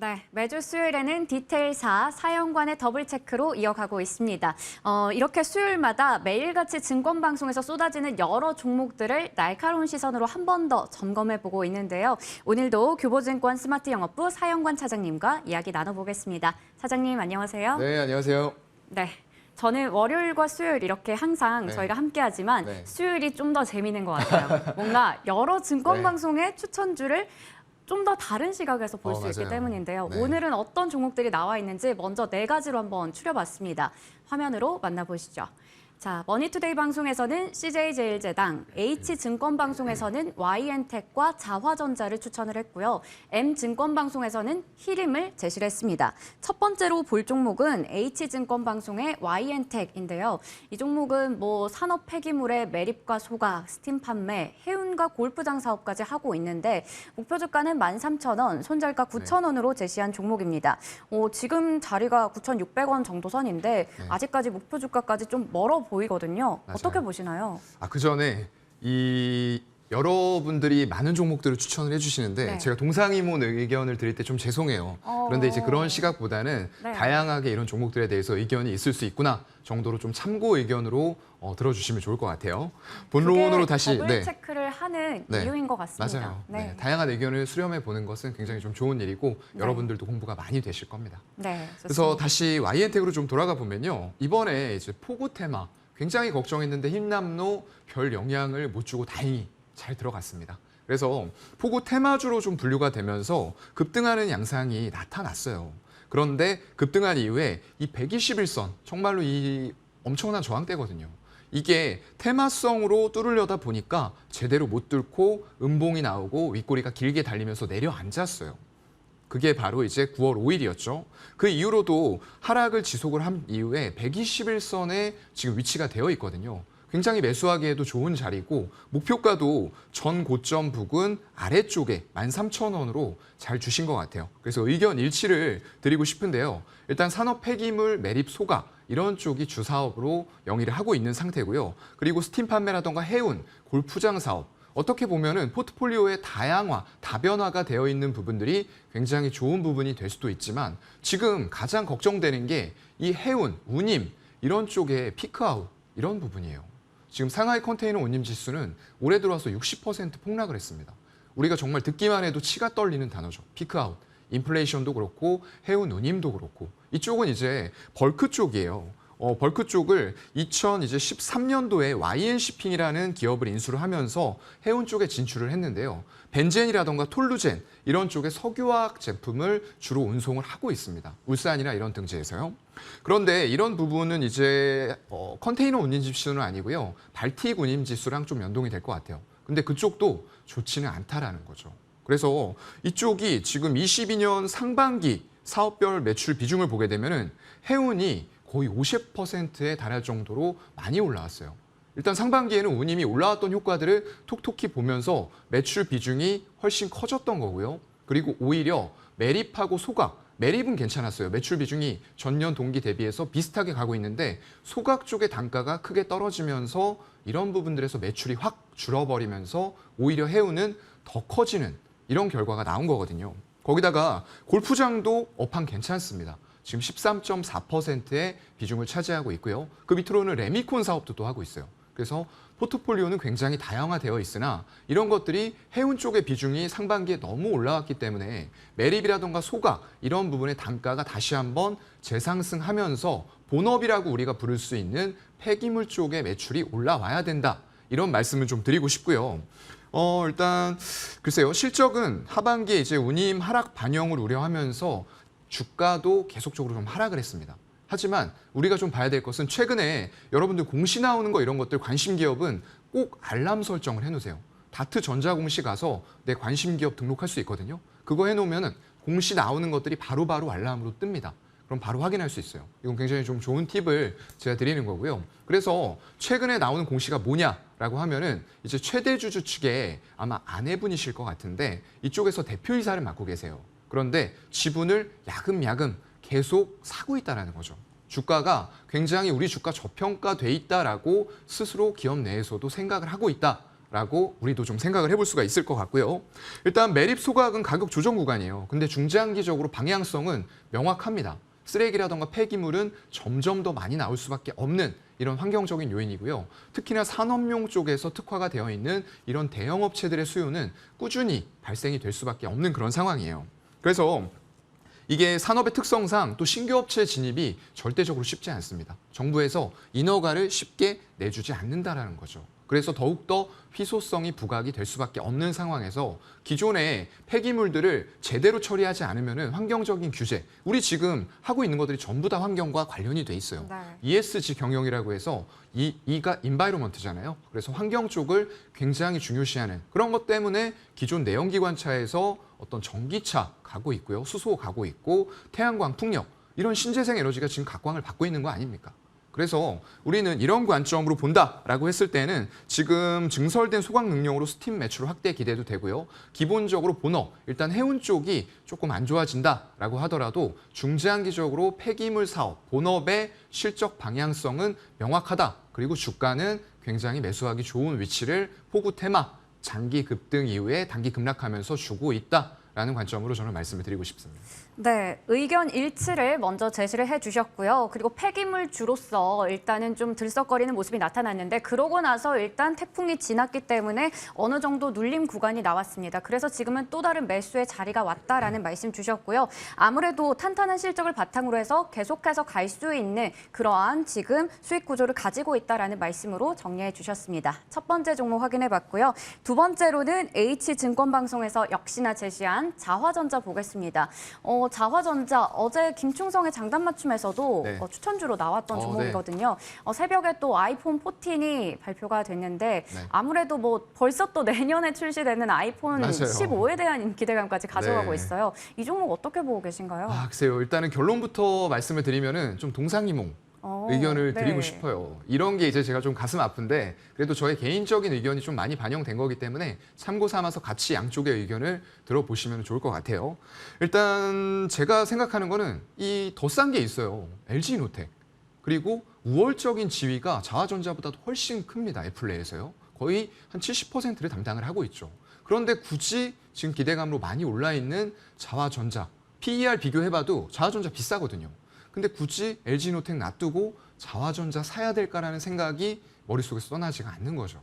네, 매주 수요일에는 디테일사 사연관의 더블 체크로 이어가고 있습니다. 이렇게 수요일마다 매일같이 증권방송에서 쏟아지는 여러 종목들을 날카로운 시선으로 한 번 더 점검해보고 있는데요. 오늘도 교보증권 스마트영업부 사연관 차장님과 이야기 나눠보겠습니다. 차장님 안녕하세요. 네, 안녕하세요. 네. 저는 월요일과 수요일 이렇게 항상 네. 저희가 함께하지만 네. 수요일이 좀 더 재미있는 것 같아요. 뭔가 여러 증권방송의 추천주를 좀 더 다른 시각에서 볼 수 있기 맞아요. 때문인데요. 네. 오늘은 어떤 종목들이 나와 있는지 먼저 네 가지로 한번 추려봤습니다. 화면으로 만나보시죠. 자, 머니투데이 방송에서는 CJ제일제당, H증권방송에서는 YN텍과 자화전자를 추천을 했고요. M증권방송에서는 히림을 제시를 했습니다. 첫 번째로 볼 종목은 H증권방송의 YN텍인데요. 이 종목은 산업 폐기물의 매립과 소각, 스팀 판매, 해운과 골프장 사업까지 하고 있는데 목표 주가는 13,000원, 손절가 9,000원으로 제시한 종목입니다. 지금 자리가 9,600원 정도 선인데 아직까지 목표 주가까지 좀 멀어 보이거든요. 맞아요. 어떻게 보시나요? 그 전에 여러분들이 많은 종목들을 추천을 해주시는데 네. 제가 동상이몽 의견을 드릴 때 좀 죄송해요. 그런데 이제 그런 시각보다는 네. 다양하게 이런 종목들에 대해서 의견이 있을 수 있구나 정도로 좀 참고 의견으로 들어주시면 좋을 것 같아요. 본론으로 다시 더블 체크를 하는 네. 이유인 것 같습니다. 맞아요. 네. 다양한 의견을 수렴해 보는 것은 굉장히 좀 좋은 일이고 여러분들도 공부가 많이 되실 겁니다. 네, 그래서 좋습니다. 다시 YN텍으로 좀 돌아가 보면요. 이번에 이제 폭우 테마 굉장히 걱정했는데 흰남노 별 영향을 못 주고 다행히 잘 들어갔습니다. 그래서 폭우 테마주로 좀 분류가 되면서 급등하는 양상이 나타났어요. 그런데 급등한 이후에 이 121선 정말로 이 엄청난 저항대거든요. 이게 테마성으로 뚫으려다 보니까 제대로 못 뚫고 음봉이 나오고 윗꼬리가 길게 달리면서 내려앉았어요. 그게 바로 이제 9월 5일이었죠. 그 이후로도 하락을 지속을 한 이후에 121선에 지금 위치가 되어 있거든요. 굉장히 매수하기에도 좋은 자리고 목표가도 전 고점 부근 아래쪽에 13,000원으로 잘 주신 것 같아요. 그래서 의견 일치를 드리고 싶은데요. 일단 산업 폐기물 매립 소각 이런 쪽이 주사업으로 영위를 하고 있는 상태고요. 그리고 스팀 판매라던가 해운, 골프장 사업 어떻게 보면은 포트폴리오의 다양화, 다변화가 되어 있는 부분들이 굉장히 좋은 부분이 될 수도 있지만 지금 가장 걱정되는 게 이 해운, 운임 이런 쪽의 피크아웃 이런 부분이에요. 지금 상하이 컨테이너 운임 지수는 올해 들어와서 60% 폭락을 했습니다. 우리가 정말 듣기만 해도 치가 떨리는 단어죠. 피크아웃. 인플레이션도 그렇고 해운 운임도 그렇고 이쪽은 이제 벌크 쪽이에요. 벌크 쪽을 2013년도에 YN시핑이라는 기업을 인수를 하면서 해운 쪽에 진출을 했는데요. 벤젠이라던가 톨루젠 이런 쪽의 석유화학 제품을 주로 운송을 하고 있습니다. 울산이나 이런 등지에서요. 그런데 이런 부분은 이제 컨테이너 운임 지수는 아니고요. 발틱 운임 지수랑 좀 연동이 될 것 같아요. 근데 그쪽도 좋지는 않다라는 거죠. 그래서 이쪽이 지금 22년 상반기 사업별 매출 비중을 보게 되면은 해운이 거의 50%에 달할 정도로 많이 올라왔어요. 일단 상반기에는 운임이 올라왔던 효과들을 톡톡히 보면서 매출 비중이 훨씬 커졌던 거고요. 그리고 오히려 매립하고 소각, 매립은 괜찮았어요. 매출 비중이 전년 동기 대비해서 비슷하게 가고 있는데 소각 쪽의 단가가 크게 떨어지면서 이런 부분들에서 매출이 확 줄어버리면서 오히려 해운은 더 커지는 이런 결과가 나온 거거든요. 거기다가 골프장도 업황 괜찮습니다. 지금 13.4%의 비중을 차지하고 있고요. 그 밑으로는 레미콘 사업도 또 하고 있어요. 그래서 포트폴리오는 굉장히 다양화되어 있으나 이런 것들이 해운 쪽의 비중이 상반기에 너무 올라왔기 때문에 매립이라던가 소각 이런 부분의 단가가 다시 한번 재상승하면서 본업이라고 우리가 부를 수 있는 폐기물 쪽의 매출이 올라와야 된다. 이런 말씀을 좀 드리고 싶고요. 일단 글쎄요. 실적은 하반기에 이제 운임 하락 반영을 우려하면서 주가도 계속적으로 좀 하락을 했습니다. 하지만 우리가 좀 봐야 될 것은 최근에 여러분들 공시 나오는 거 이런 것들 관심 기업은 꼭 알람 설정을 해놓으세요. 다트 전자공시 가서 내 관심 기업 등록할 수 있거든요. 그거 해놓으면 공시 나오는 것들이 바로바로 알람으로 뜹니다. 그럼 바로 확인할 수 있어요. 이건 굉장히 좀 좋은 팁을 제가 드리는 거고요. 그래서 최근에 나오는 공시가 뭐냐라고 하면은 이제 최대주주 측에 아마 아내분이실 것 같은데 이쪽에서 대표이사를 맡고 계세요. 그런데 지분을 야금야금 계속 사고 있다는 거죠. 주가가 굉장히 우리 주가 저평가돼 있다라고 스스로 기업 내에서도 생각을 하고 있다. 라고 우리도 좀 생각을 해볼 수가 있을 것 같고요. 일단 매립 소각은 가격 조정 구간이에요. 근데 중장기적으로 방향성은 명확합니다. 쓰레기라던가 폐기물은 점점 더 많이 나올 수밖에 없는 이런 환경적인 요인이고요. 특히나 산업용 쪽에서 특화가 되어 있는 이런 대형업체들의 수요는 꾸준히 발생이 될 수밖에 없는 그런 상황이에요. 그래서 이게 산업의 특성상 또 신규 업체 진입이 절대적으로 쉽지 않습니다. 정부에서 인허가를 쉽게 내주지 않는다라는 거죠. 그래서 더욱더 희소성이 부각이 될 수밖에 없는 상황에서 기존의 폐기물들을 제대로 처리하지 않으면 환경적인 규제, 우리 지금 하고 있는 것들이 전부 다 환경과 관련이 돼 있어요. 네. ESG 경영이라고 해서 E가 인바이로먼트잖아요. 그래서 환경 쪽을 굉장히 중요시하는 그런 것 때문에 기존 내연기관차에서 어떤 전기차 가고 있고요. 수소 가고 있고 태양광, 풍력 이런 신재생 에너지가 지금 각광을 받고 있는 거 아닙니까? 그래서 우리는 이런 관점으로 본다라고 했을 때는 지금 증설된 소각 능력으로 스팀 매출 확대 기대도 되고요. 기본적으로 본업, 일단 해운 쪽이 조금 안 좋아진다라고 하더라도 중장기적으로 폐기물 사업, 본업의 실적 방향성은 명확하다. 그리고 주가는 굉장히 매수하기 좋은 위치를 포구 테마, 장기 급등 이후에 단기 급락하면서 주고 있다라는 관점으로 저는 말씀을 드리고 싶습니다. 네, 의견 일치를 먼저 제시를 해주셨고요. 그리고 폐기물 주로서 일단은 좀 들썩거리는 모습이 나타났는데 그러고 나서 일단 태풍이 지났기 때문에 어느 정도 눌림 구간이 나왔습니다. 그래서 지금은 또 다른 매수의 자리가 왔다라는 말씀 주셨고요. 아무래도 탄탄한 실적을 바탕으로 해서 계속해서 갈 수 있는 그러한 지금 수익 구조를 가지고 있다라는 말씀으로 정리해 주셨습니다. 첫 번째 종목 확인해 봤고요. 두 번째로는 H증권방송에서 역시나 제시한 자화전자 보겠습니다. 자화전자 어제 김충성의 장단 맞춤에서도 네. 추천주로 나왔던 네. 종목이거든요. 새벽에 또 아이폰 14이 발표가 됐는데 네. 아무래도 뭐 벌써 또 내년에 출시되는 아이폰 맞아요. 15에 대한 기대감까지 가져가고 네. 있어요. 이 종목 어떻게 보고 계신가요? 글쎄요. 일단은 결론부터 말씀을 드리면은 좀 동상이몽 의견을 네. 드리고 싶어요. 이런 게 이제 제가 좀 가슴 아픈데 그래도 저의 개인적인 의견이 좀 많이 반영된 거기 때문에 참고 삼아서 같이 양쪽의 의견을 들어보시면 좋을 것 같아요. 일단 제가 생각하는 거는 이 더 싼 게 있어요. LG노텍. 그리고 우월적인 지위가 자화전자보다도 훨씬 큽니다. 애플 내에서요. 거의 한 70%를 담당을 하고 있죠. 그런데 굳이 지금 기대감으로 많이 올라 있는 자화전자, PER 비교해봐도 자화전자 비싸거든요. 근데 굳이 LG노텍 놔두고 자화전자 사야 될까라는 생각이 머릿속에서 떠나지가 않는 거죠.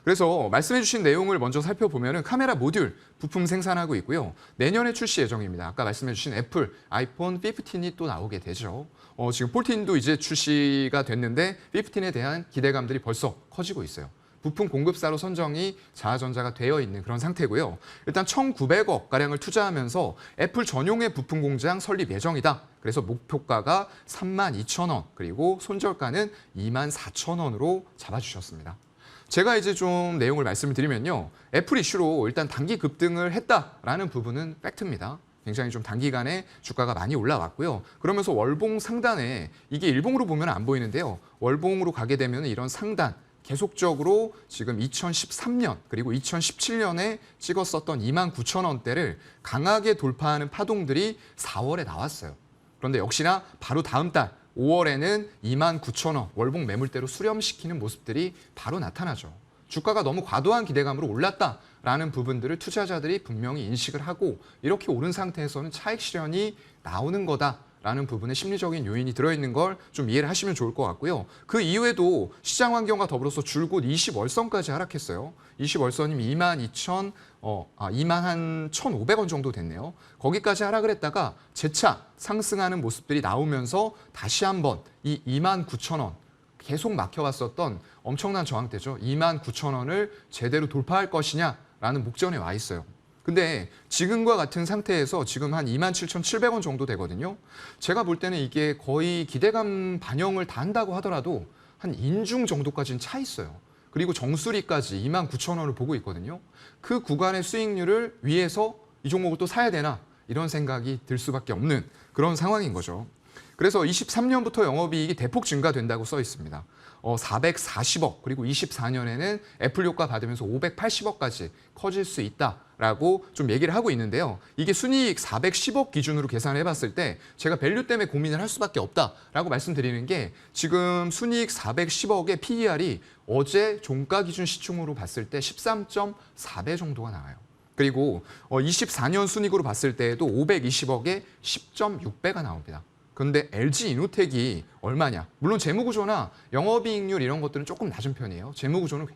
그래서 말씀해 주신 내용을 먼저 살펴보면 카메라 모듈 부품 생산하고 있고요. 내년에 출시 예정입니다. 아까 말씀해 주신 애플 아이폰 15이 또 나오게 되죠. 지금 14도 이제 출시가 됐는데 15에 대한 기대감들이 벌써 커지고 있어요. 부품 공급사로 선정이 자화전자가 되어 있는 그런 상태고요. 일단 1,900억 가량을 투자하면서 애플 전용의 부품 공장 설립 예정이다. 그래서 목표가가 32,000원 그리고 손절가는 24,000원으로 잡아주셨습니다. 제가 이제 좀 내용을 말씀을 드리면요. 애플 이슈로 일단 단기 급등을 했다라는 부분은 팩트입니다. 굉장히 좀 단기간에 주가가 많이 올라왔고요. 그러면서 월봉 상단에 이게 일봉으로 보면 안 보이는데요. 월봉으로 가게 되면 이런 상단 계속적으로 지금 2013년 그리고 2017년에 찍었었던 29,000원대를 강하게 돌파하는 파동들이 4월에 나왔어요. 그런데 역시나 바로 다음 달 5월에는 29,000원 월봉 매물대로 수렴시키는 모습들이 바로 나타나죠. 주가가 너무 과도한 기대감으로 올랐다라는 부분들을 투자자들이 분명히 인식을 하고 이렇게 오른 상태에서는 차익 실현이 나오는 거다라는 부분에 심리적인 요인이 들어있는 걸 좀 이해를 하시면 좋을 것 같고요. 그 이후에도 시장 환경과 더불어서 줄곧 20월선까지 하락했어요. 20월선이면 21,500원 정도 됐네요. 거기까지 하락을 했다가 재차 상승하는 모습들이 나오면서 다시 한번 이 29,000원 계속 막혀왔었던 엄청난 저항대죠. 29,000원을 제대로 돌파할 것이냐라는 목전에 와 있어요. 근데 지금과 같은 상태에서 지금 한 27,700원 정도 되거든요. 제가 볼 때는 이게 거의 기대감 반영을 다 한다고 하더라도 한 인중 정도까지는 차 있어요. 그리고 정수리까지 29,000원을 보고 있거든요. 그 구간의 수익률을 위해서 이 종목을 또 사야 되나 이런 생각이 들 수밖에 없는 그런 상황인 거죠. 그래서 23년부터 영업이익이 대폭 증가된다고 써 있습니다. 440억 그리고 24년에는 애플 효과 받으면서 580억까지 커질 수 있다라고 좀 얘기를 하고 있는데요. 이게 순이익 410억 기준으로 계산해 봤을 때 제가 밸류 때문에 고민을 할 수밖에 없다라고 말씀드리는 게 지금 순이익 410억의 PER이 어제 종가 기준 시총으로 봤을 때 13.4배 정도가 나와요. 그리고 24년 순이익으로 봤을 때에도 520억에 10.6배가 나옵니다. 그런데 LG 이노텍이 얼마냐? 물론 재무구조나 영업이익률 이런 것들은 조금 낮은 편이에요. 재무구조는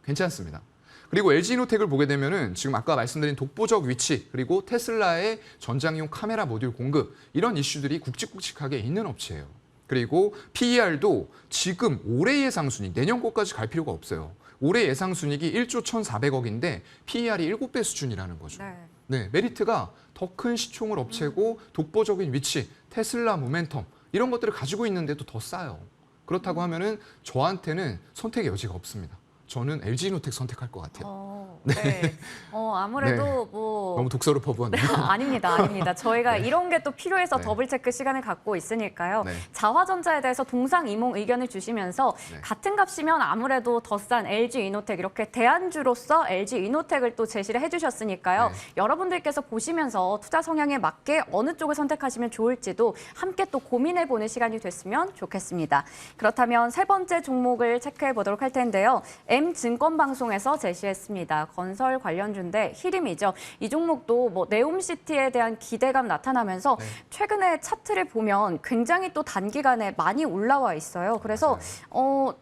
괜찮습니다. 그리고 LG 이노텍을 보게 되면은 지금 아까 말씀드린 독보적 위치 그리고 테슬라의 전장용 카메라 모듈 공급 이런 이슈들이 굵직굵직하게 있는 업체예요. 그리고 PER도 지금 올해 예상 순이익 내년 거까지 갈 필요가 없어요. 올해 예상 순이익이 1조 1,400억인데 PER이 7배 수준이라는 거죠. 네, 메리트가 더 큰 시총을 업체고 독보적인 위치, 테슬라 모멘텀 이런 것들을 가지고 있는데도 더 싸요. 그렇다고 하면은 저한테는 선택의 여지가 없습니다. 저는 LG이노텍 선택할 것 같아요. 네. 아무래도 네. 뭐 너무 독서를 퍼부었네요. 아닙니다, 아닙니다. 저희가 네. 이런 게 또 필요해서 네. 더블 체크 시간을 갖고 있으니까요. 네. 자화전자에 대해서 동상이몽 의견을 주시면서 네. 같은 값이면 아무래도 더 싼 LG 이노텍 이렇게 대안주로서 LG 이노텍을 또 제시를 해주셨으니까요. 네. 여러분들께서 보시면서 투자 성향에 맞게 어느 쪽을 선택하시면 좋을지도 함께 또 고민해보는 시간이 됐으면 좋겠습니다. 그렇다면 세 번째 종목을 체크해 보도록 할 텐데요. M증권방송에서 제시했습니다. 건설 관련주인데 히림이죠. 이 종목도 뭐 네옴시티에 대한 기대감 나타나면서 네. 최근에 차트를 보면 굉장히 또 단기간에 많이 올라와 있어요. 그래서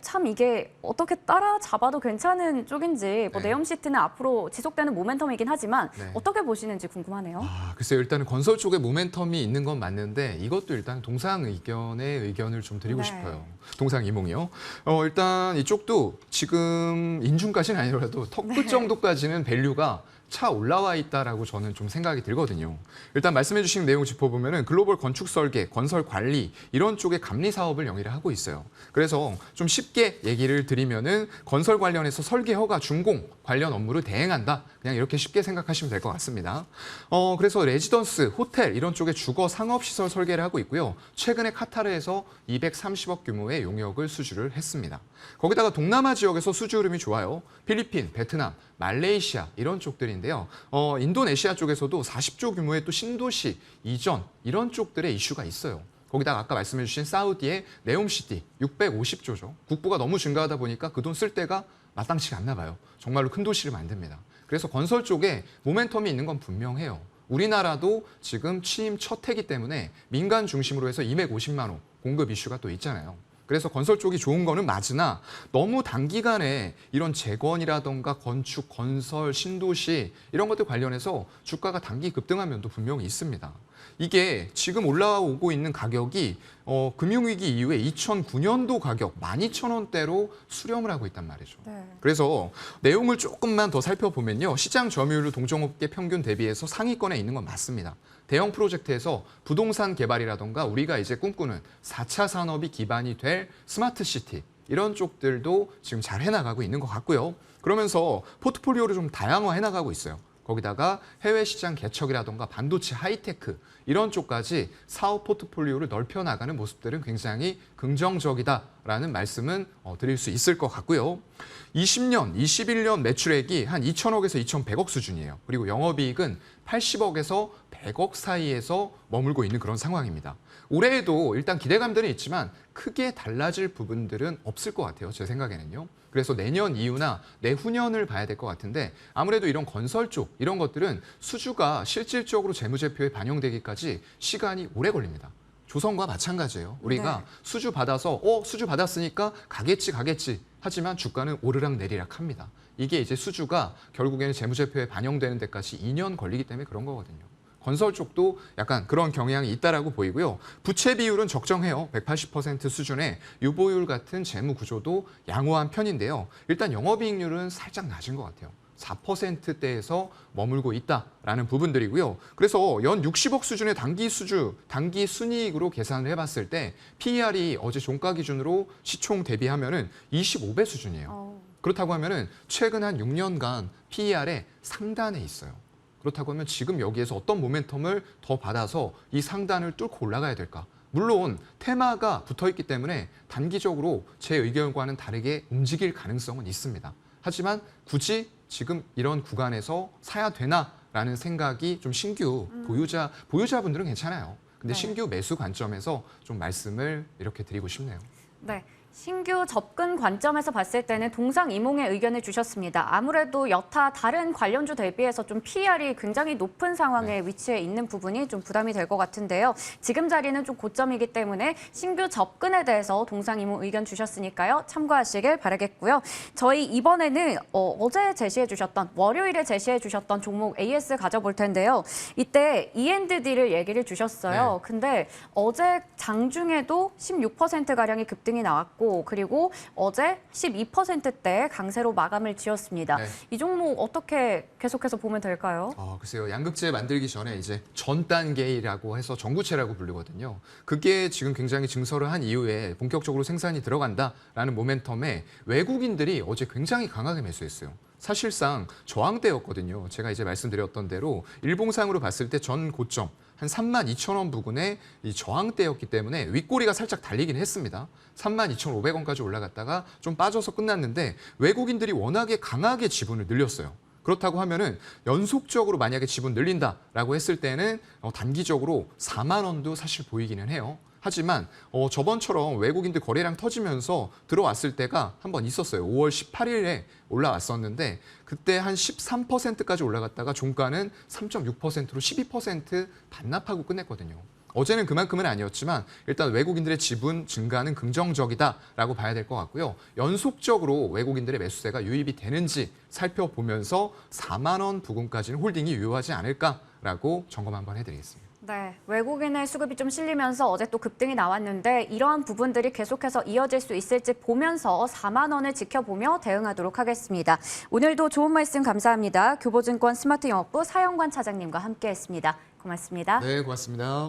참 이게 어떻게 따라잡아도 괜찮은 쪽인지 뭐 네. 네옴시티는 앞으로 지속되는 모멘텀이긴 하지만 네. 어떻게 보시는지 궁금하네요. 글쎄요. 일단은 건설 쪽에 모멘텀이 있는 건 맞는데 이것도 일단 동상의견의 의견을 좀 드리고 네. 싶어요. 동상이몽이요. 일단 이쪽도 지금 인중까지는 아니더라도 턱끝 정도까지는 밸류가 차 올라와 있다라고 저는 좀 생각이 들거든요. 일단 말씀해 주신 내용 짚어보면은 글로벌 건축 설계, 건설 관리 이런 쪽의 감리 사업을 영위를 하고 있어요. 그래서 좀 쉽게 얘기를 드리면은 건설 관련해서 설계 허가 준공 관련 업무를 대행한다. 그냥 이렇게 쉽게 생각하시면 될 것 같습니다. 그래서 레지던스, 호텔 이런 쪽에 주거 상업 시설 설계를 하고 있고요. 최근에 카타르에서 230억 규모의 용역을 수주를 했습니다. 거기다가 동남아 지역에서 수주 흐름이 좋아요. 필리핀, 베트남, 말레이시아 이런 쪽들인데요. 인도네시아 쪽에서도 40조 규모의 또 신도시 이전 이런 쪽들의 이슈가 있어요. 거기다가 아까 말씀해 주신 사우디의 네옴시티 650조죠. 국부가 너무 증가하다 보니까 그 돈 쓸 데가 마땅치가 않나 봐요. 정말로 큰 도시를 만듭니다. 그래서 건설 쪽에 모멘텀이 있는 건 분명해요. 우리나라도 지금 취임 첫 해기 때문에 민간 중심으로 해서 250만 호 공급 이슈가 또 있잖아요. 그래서 건설 쪽이 좋은 거는 맞으나 너무 단기간에 이런 재건이라던가 건축, 건설, 신도시 이런 것들 관련해서 주가가 단기 급등한 면도 분명히 있습니다. 이게 지금 올라오고 있는 가격이 금융위기 이후에 2009년도 가격 12,000원대로 수렴을 하고 있단 말이죠. 네. 그래서 내용을 조금만 더 살펴보면요. 시장 점유율 동종업계 평균 대비해서 상위권에 있는 건 맞습니다. 대형 프로젝트에서 부동산 개발이라던가 우리가 이제 꿈꾸는 4차 산업이 기반이 될 스마트 시티 이런 쪽들도 지금 잘 해나가고 있는 것 같고요. 그러면서 포트폴리오를 좀 다양화해 나가고 있어요. 거기다가 해외 시장 개척이라던가 반도체 하이테크 이런 쪽까지 사업 포트폴리오를 넓혀 나가는 모습들은 굉장히 긍정적이다라는 말씀은 드릴 수 있을 것 같고요. 20년, 21년 매출액이 한 2,000억에서 2,100억 수준이에요. 그리고 영업이익은 80억에서 100억 사이에서 머물고 있는 그런 상황입니다. 올해에도 일단 기대감들은 있지만 크게 달라질 부분들은 없을 것 같아요. 제 생각에는요. 그래서 내년 이후나 내후년을 봐야 될 것 같은데 아무래도 이런 건설 쪽 이런 것들은 수주가 실질적으로 재무제표에 반영되기까지 시간이 오래 걸립니다. 조선과 마찬가지예요. 우리가 네. 수주 받아서 수주 받았으니까 가겠지 하지만 주가는 오르락 내리락 합니다. 이게 이제 수주가 결국에는 재무제표에 반영되는 데까지 2년 걸리기 때문에 그런 거거든요. 건설 쪽도 약간 그런 경향이 있다라고 보이고요. 부채 비율은 적정해요. 180% 수준의 유보율 같은 재무 구조도 양호한 편인데요. 일단 영업이익률은 살짝 낮은 것 같아요. 4%대에서 머물고 있다라는 부분들이고요. 그래서 연 60억 수준의 단기 순이익으로 계산을 해봤을 때 PER이 어제 종가 기준으로 시총 대비하면은 25배 수준이에요. 그렇다고 하면은 최근 한 6년간 PER의 상단에 있어요. 그렇다고 하면 지금 여기에서 어떤 모멘텀을 더 받아서 이 상단을 뚫고 올라가야 될까? 물론 테마가 붙어있기 때문에 단기적으로 제 의견과는 다르게 움직일 가능성은 있습니다. 하지만 굳이 지금 이런 구간에서 사야 되나라는 생각이 좀 신규 보유자분들은 괜찮아요. 근데 네. 신규 매수 관점에서 좀 말씀을 이렇게 드리고 싶네요. 네. 신규 접근 관점에서 봤을 때는 동상이몽의 의견을 주셨습니다. 아무래도 여타 다른 관련주 대비해서 좀 PER이 굉장히 높은 상황에 위치해 있는 부분이 좀 부담이 될 것 같은데요. 지금 자리는 좀 고점이기 때문에 신규 접근에 대해서 동상이몽 의견 주셨으니까요. 참고하시길 바라겠고요. 저희 이번에는 어제 제시해 주셨던 월요일에 제시해 주셨던 종목 AS 가져볼 텐데요. 이때 E&D를 얘기를 주셨어요. 네. 근데 어제 장중에도 16%가량의 급등이 나왔고 그리고 어제 12%대 강세로 마감을 지었습니다. 네. 이 종목 어떻게 계속해서 보면 될까요? 글쎄요. 양극재 만들기 전에 이제 전 단계라고 해서 전구체라고 부르거든요. 그게 지금 굉장히 증설을 한 이후에 본격적으로 생산이 들어간다라는 모멘텀에 외국인들이 어제 굉장히 강하게 매수했어요. 사실상 저항대였거든요. 제가 이제 말씀드렸던 대로 일봉상으로 봤을 때 전 고점 한 32,000원 부근에 이 저항대였기 때문에 윗꼬리가 살짝 달리긴 했습니다. 32,500원까지 올라갔다가 좀 빠져서 끝났는데 외국인들이 워낙에 강하게 지분을 늘렸어요. 그렇다고 하면은 연속적으로 만약에 지분 늘린다라고 했을 때는 단기적으로 4만 원도 사실 보이기는 해요. 하지만 저번처럼 외국인들 거래량 터지면서 들어왔을 때가 한 번 있었어요. 5월 18일에 올라왔었는데 그때 한 13%까지 올라갔다가 종가는 3.6%로 12% 반납하고 끝냈거든요. 어제는 그만큼은 아니었지만 일단 외국인들의 지분 증가는 긍정적이다라고 봐야 될 것 같고요. 연속적으로 외국인들의 매수세가 유입이 되는지 살펴보면서 4만 원 부근까지는 홀딩이 유효하지 않을까라고 점검 한번 해드리겠습니다. 네, 외국인의 수급이 좀 실리면서 어제 또 급등이 나왔는데 이러한 부분들이 계속해서 이어질 수 있을지 보면서 4만 원을 지켜보며 대응하도록 하겠습니다. 오늘도 좋은 말씀 감사합니다. 교보증권 스마트영업부 사영관 차장님과 함께했습니다. 고맙습니다. 네, 고맙습니다.